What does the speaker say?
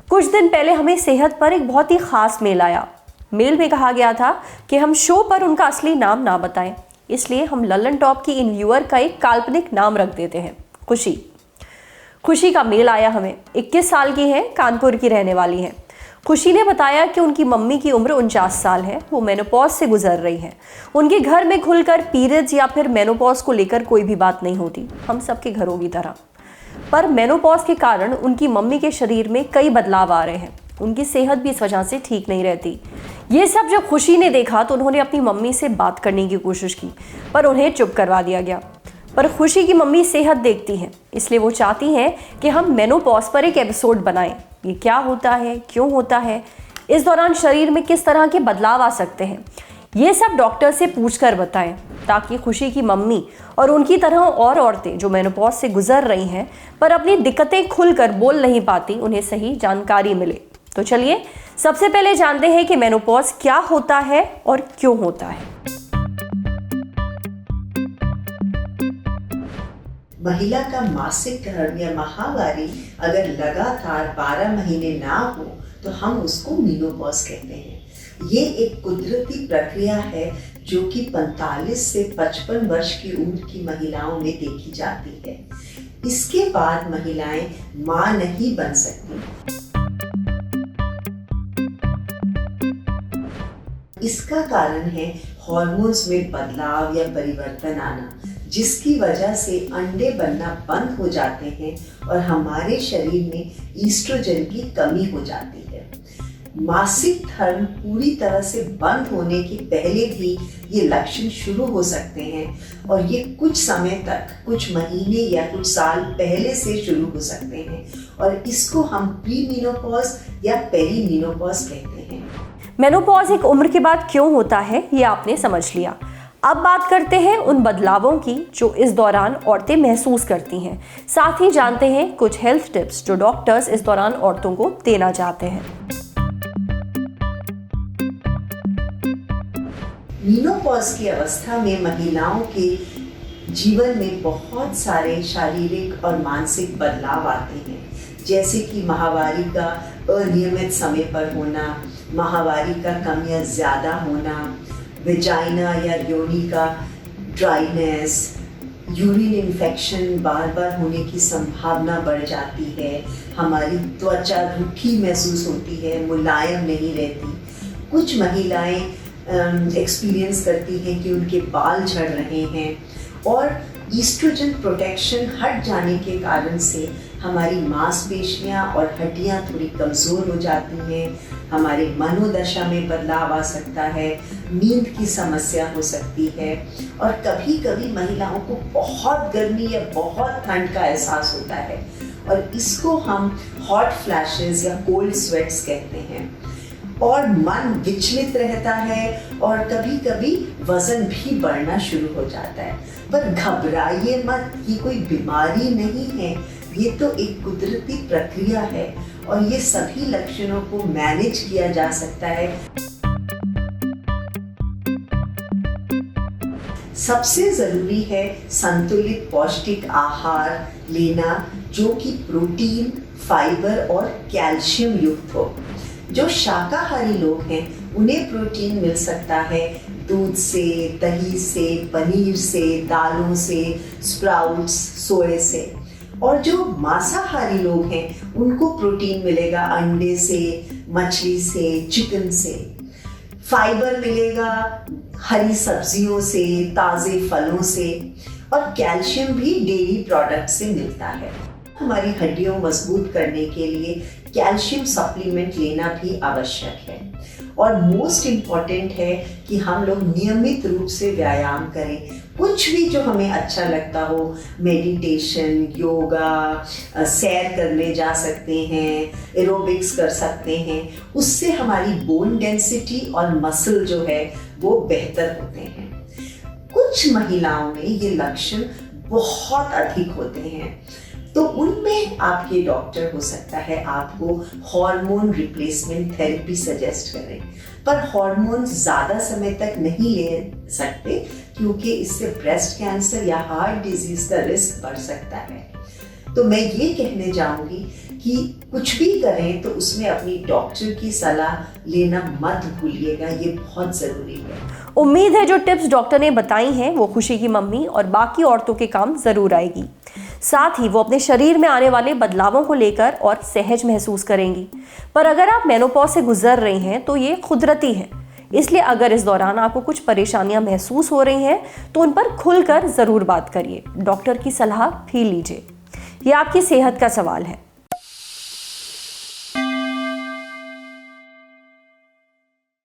कुछ दिन पहले हमें सेहत पर एक बहुत ही खास मेल आया। मेल में कहा गया था कि हम शो पर उनका असली नाम ना बताएं, इसलिए हम लल्लन टॉप की इन व्यूअर का एक काल्पनिक नाम रख देते हैं, खुशी। खुशी का मेल आया हमें। 21 साल की है, कानपुर की रहने वाली है। खुशी ने बताया कि उनकी मम्मी की उम्र 49 साल है, वो मेनोपॉज से गुजर रही हैं। उनके घर में खुलकर पीरियड्स या फिर मेनोपॉज को लेकर कोई भी बात नहीं होती, हम सबके घरों की तरह। पर मेनोपॉज के कारण उनकी मम्मी के शरीर में कई बदलाव आ रहे हैं। उनकी सेहत भी इस वजह से ठीक नहीं रहती। ये सब जब खुशी ने देखा तो उन्होंने अपनी मम्मी से बात करने की कोशिश की, पर उन्हें चुप करवा दिया गया। पर खुशी की मम्मी सेहत देखती हैं, इसलिए वो चाहती हैं कि हम मेनोपॉज पर एक एपिसोड बनाएं। ये क्या होता है, क्यों होता है, इस दौरान शरीर में किस तरह के बदलाव आ सकते हैं, ये सब डॉक्टर से पूछकर बताएं, ताकि खुशी की मम्मी और उनकी तरह और औरतें जो मेनोपॉज से गुजर रही हैं पर अपनी दिक्कतें खुलकर बोल नहीं पाती, उन्हें सही जानकारी मिले। तो चलिए सबसे पहले जानते हैं कि मेनोपॉज क्या होता है और क्यों होता है। महिला का मासिक धर्म या माहवारी अगर लगातार 12 महीने ना हो तो हम उसको मेनोपॉज कहते हैं। ये एक कुदरती प्रक्रिया है जो कि 45 से 55 वर्ष की उम्र की महिलाओं में देखी जाती है। इसके बाद महिलाएं मां नहीं बन सकती। इसका कारण है हार्मोन्स में बदलाव या परिवर्तन आना, जिसकी वजह से अंडे बनना बंद हो जाते हैं और हमारे शरीर में ईस्ट्रोजन की कमी हो जाती है। मासिक धर्म पूरी तरह से बंद होने के पहले भी ये लक्षण शुरू हो सकते हैं और ये कुछ समय तक, कुछ महीने या कुछ साल पहले से शुरू हो सकते हैं और इसको हम प्री मेनोपॉज या पेरी मेनोपॉज कहते हैं। मेनोपॉज एक उम्र के बाद क्यों होता है, ये आपने समझ लिया। अब बात करते हैं उन बदलावों की जो इस दौरान औरतें महसूस करती हैं। साथ ही जानते हैं कुछ हेल्थ टिप्स जो डॉक्टर्स इस दौरान औरतों को देना चाहते हैं। मेनोपॉज की अवस्था में महिलाओं के जीवन में बहुत सारे शारीरिक और मानसिक बदलाव आते हैं, जैसे कि माहवारी का अनियमित समय पर होना, माहवारी का कम या ज़्यादा होना, वेजाइना या योनि का ड्राइनेस, यूरिन इन्फेक्शन बार बार होने की संभावना बढ़ जाती है, हमारी त्वचा रूखी महसूस होती है, मुलायम नहीं रहती। कुछ महिलाएं एक्सपीरियंस करती हैं कि उनके बाल झड़ रहे हैं और ईस्ट्रोजन प्रोटेक्शन हट जाने के कारण से हमारी मांसपेशियां और हड्डियां थोड़ी कमज़ोर हो जाती हैं, हमारे मनोदशा में बदलाव आ सकता है, नींद की समस्या हो सकती है और कभी कभी महिलाओं को बहुत गर्मी या बहुत ठंड का एहसास होता है और इसको हम हॉट फ्लैशेस या कोल्ड स्वेट्स कहते हैं। और मन विचलित रहता है और कभी कभी वजन भी बढ़ना शुरू हो जाता है। पर घबराइए मत, ये कोई बीमारी नहीं है, ये तो एक कुदरती प्रक्रिया है और ये सभी लक्षणों को मैनेज किया जा सकता है। सबसे ज़रूरी है संतुलित पौष्टिक आहार लेना जो कि प्रोटीन, फाइबर और कैल्शियम युक्त हो। जो शाकाहारी लोग हैं उन्हें प्रोटीन मिल सकता है दूध से, दही से, पनीर से, दालों से, स्प्राउट्स, सोए से। और जो मांसाहारी लोग हैं उनको प्रोटीन मिलेगा अंडे से, मछली से, चिकन से। फाइबर मिलेगा हरी सब्जियों से, ताज़े फलों से और कैल्शियम भी डेयरी प्रोडक्ट से मिलता है। हमारी हड्डियों मजबूत करने के लिए कैल्शियम सप्लीमेंट लेना भी आवश्यक है और मोस्ट इम्पॉर्टेंट है कि हम लोग नियमित रूप से व्यायाम करें। कुछ भी जो हमें अच्छा लगता हो, मेडिटेशन, योगा, सैर करने जा सकते हैं, एरोबिक्स कर सकते हैं, उससे हमारी बोन डेंसिटी और मसल जो है वो बेहतर होते हैं। कुछ महिलाओं में ये लक्षण बहुत अधिक होते हैं तो उनमें आपके डॉक्टर हो सकता है आपको हार्मोन रिप्लेसमेंट थेरेपी सजेस्ट करें, पर हार्मोन ज़्यादा समय तक नहीं ले सकते क्योंकि इससे ब्रेस्ट कैंसर या हार्ट डिजीज का रिस्क बढ़ सकता है। तो मैं ये कहने जाऊंगी कि कुछ भी करें तो उसमें अपनी डॉक्टर की सलाह लेना मत भूलिएगा, ये बहुत ज़रूरी है। उम्मीद है जो टिप्स डॉक्टर ने बताई हैं वो खुशी की मम्मी और बाकी औरतों के काम ज़रूर आएगी। साथ ही वो अपने शरीर में आने वाले बदलावों को लेकर और सहज महसूस करेंगी। पर अगर आप मेनोपॉज से गुजर रही हैं तो ये कुदरती है, इसलिए अगर इस दौरान आपको कुछ परेशानियां महसूस हो रही हैं तो उन पर खुलकर ज़रूर बात करिए, डॉक्टर की सलाह भी लीजिए। ये आपकी सेहत का सवाल है।